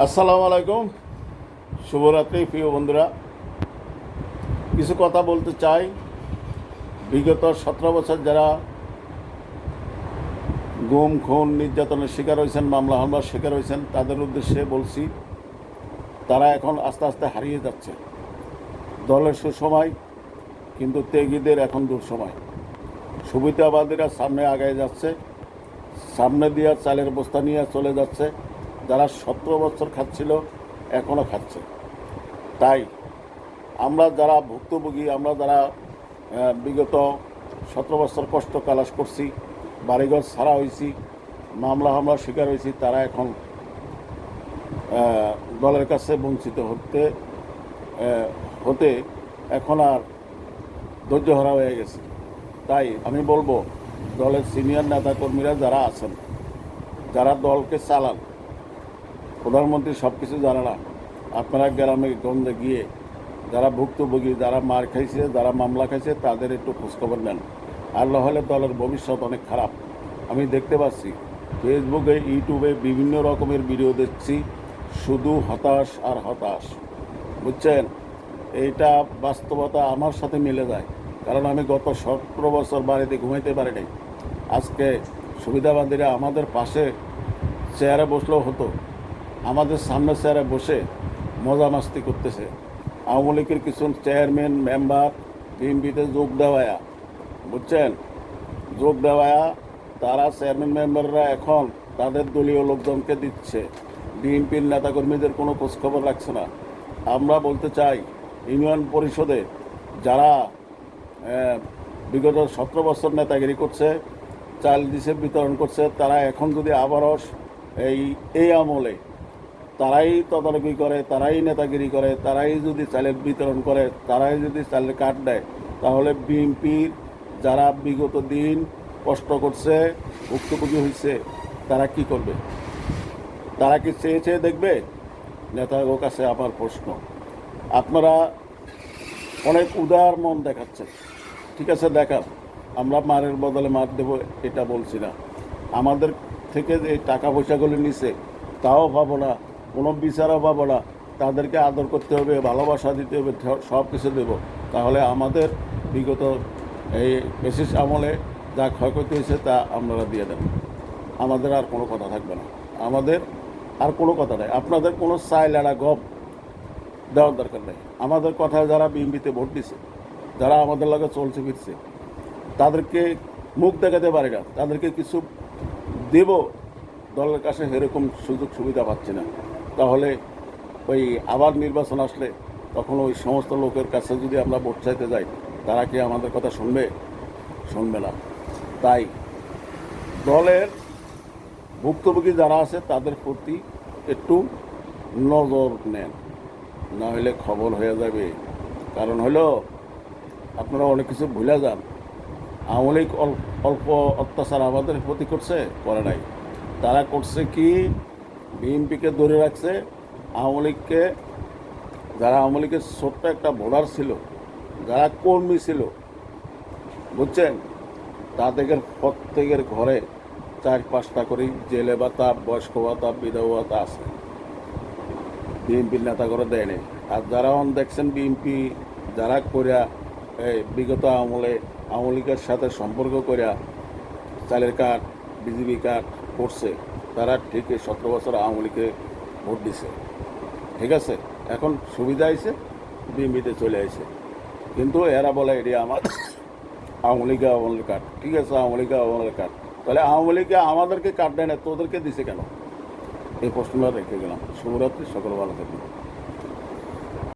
আসসালামু আলাইকুম, শুভরাত্রি প্রিয় বন্ধুরা। কিছু কথা বলতে চাই। বিগত 17 বছর যারা গুম খুন নির্যাতনের শিকার হয়েছেন, মামলা হামলার শিকার হয়েছেন, তাদের উদ্দেশ্যে বলছি, তারা এখন আস্তে আস্তে হারিয়ে যাচ্ছে। দলের সুসময়, কিন্তু ত্যাগীদের এখন দুঃসময়। সুবিধাবাদীরা সামনে আগায় যাচ্ছে, সামনে দিয়ে চালের বস্তা নিয়ে চলে যাচ্ছে। যারা 17 বছর খাচ্ছিল এখনও খাচ্ছে। তাই আমরা যারা ভুক্তভোগী, আমরা যারা বিগত 17 বছর কষ্ট কালাস করছি, বাড়িঘর ছাড়া হয়েছি, মামলা হামলার শিকার হয়েছি, তারা এখন দলের কাছে বঞ্চিত হতে এখন আর ধৈর্যহারা হয়ে গেছে। তাই আমি বলবো, দলের সিনিয়র নেতাকর্মীরা যারা আছেন, যারা দলকে চালান, প্রধানমন্ত্রী সব কিছু জানে না, আপনারা গ্রামে গঞ্জে গিয়ে যারা ভুক্তভোগী, যারা মার খাইছে, যারা মামলা খাইছে, তাদের একটু খোঁজখবর নেন। আর নাহলে দলের ভবিষ্যৎ অনেক খারাপ। আমি দেখতে পাচ্ছি ফেসবুকে, ইউটিউবে বিভিন্ন রকমের ভিডিও দেখছি, শুধু হতাশ আর হতাশ। বুঝছেন, এইটা বাস্তবতা আমার সাথে মিলে যায়। কারণ আমি গত 17 বছর বাড়িতে ঘুমাইতে পারি নাই। আজকে সুবিধাবাদীরা আমাদের পাশে চেয়ারে বসলেও হতো, আমাদের সামনে চেয়ারে বসে মজা মাস্তি করতেছে। আওয়ামী লীগের কিছু চেয়ারম্যান মেম্বার বিএনপিতে যোগ দেওয়া, বুঝছেন, যোগ দেওয়া, তারা চেয়ারম্যান মেম্বাররা এখন তাদের দলীয় লোকজনকে দিচ্ছে। বিএনপির নেতাকর্মীদের কোনো খোঁজখবর রাখছে না। আমরা বলতে চাই, ইউনিয়ন পরিষদে যারা বিগত 17 বছর নেতাগিরি করছে, চাল দিছে, বিতরণ করছে, তারা এখন যদি আবারও এই আমলে তারাই তদারকি করে, তারাই নেতাগিরি করে, তারাই যদি চালের বিতরণ করে, তারাই যদি চালের কার্ড দেয়, তাহলে বিএনপির যারা বিগত দিন কষ্ট করছে, ভুক্তভোগী হয়েছে, তারা কি করবে? তারা কি চেয়ে চেয়ে দেখবে? নেতাদের কাছে আমার প্রশ্ন। আপনারা অনেক উদার মন দেখাচ্ছেন, ঠিক আছে, দেখান। আমরা মারের বদলে মার দেবো এটা বলছি না। আমাদের থেকে যে টাকা পয়সাগুলো নিছে তাও পাবো না, কোনো বিচারও পাবো না। তাদেরকে আদর করতে হবে, ভালোবাসা দিতে হবে, সব কিছু দেবো। তাহলে আমাদের বিগত এই বেশিস আমলে যা ক্ষয়ক্ষতি হয়েছে তা আপনারা দিয়ে দেন। আমাদের আর কোনো কথা থাকবে না, আমাদের আর কোনো কথা নেই। আপনাদের কোনো চাইলাড়া গপ দেওয়ার দরকার নেই। আমাদের কথায় যারা বিএনপিতে ভোট দিছে, যারা আমাদের লগে চলছে ফিরছে, তাদেরকে মুখ দেখাতে পারি না, তাদেরকে কিছু দেব, দলের কাছে এরকম সুযোগ সুবিধা পাচ্ছে না। তাহলে ওই আবার নির্বাচন আসলে তখন ওই সমস্ত লোকের কাছে যদি আমরা ভোট চাইতে যাই, তারা কি আমাদের কথা শুনবে? শুনবে না। তাই দলের ভুক্তভোগী যারা আছে তাদের প্রতি একটু নজর নেন, না হলে খবর হয়ে যাবে। কারণ হলো, আপনারা অনেক কিছু ভুলে যান। আওয়ামী লীগ অল্প অত্যাচার আমাদের প্রতি করছে, করে নাই। তারা করছে কি, বিএনপিকে ধরে রাখছে। আওয়ামী লীগকে, যারা আওয়ামী লীগের ছোট্ট একটা ভোটার ছিল, যারা কর্মী ছিল, বুঝছেন, তাদের প্রত্যেকের ঘরে 4-5টা করে জেলে ভাতা, বয়স্ক ভাতা, বিধবা ভাতা আছে। বিএনপির নেতা করে দেয় নেই। আর যারা দেখছেন বিএনপি যারা করিয়া বিগত আমলে আওয়ামী লীগের সাথে সম্পর্ক করিয়া চালের কার্ড, বিজিবি কার্ড করছে, তারা ঠিকই 17 বছর আওয়ামী লীগে ভোট দিছে, ঠিক আছে। এখন সুবিধা আইছে, বিএনপিতে চলে আসে। কিন্তু এরা বলে এটি আমার আওয়ামী লীগের কার্ড, ঠিক আছে, আওয়ামী লীগের কার্ড। তাহলে আওয়ামী লীগে আমাদেরকে কার্ড দেয় না, তোদেরকে দিছে কেন? এই প্রশ্নটা রেখে গেলাম। শুভরাত্রি, সকল ভালো থাকবেন।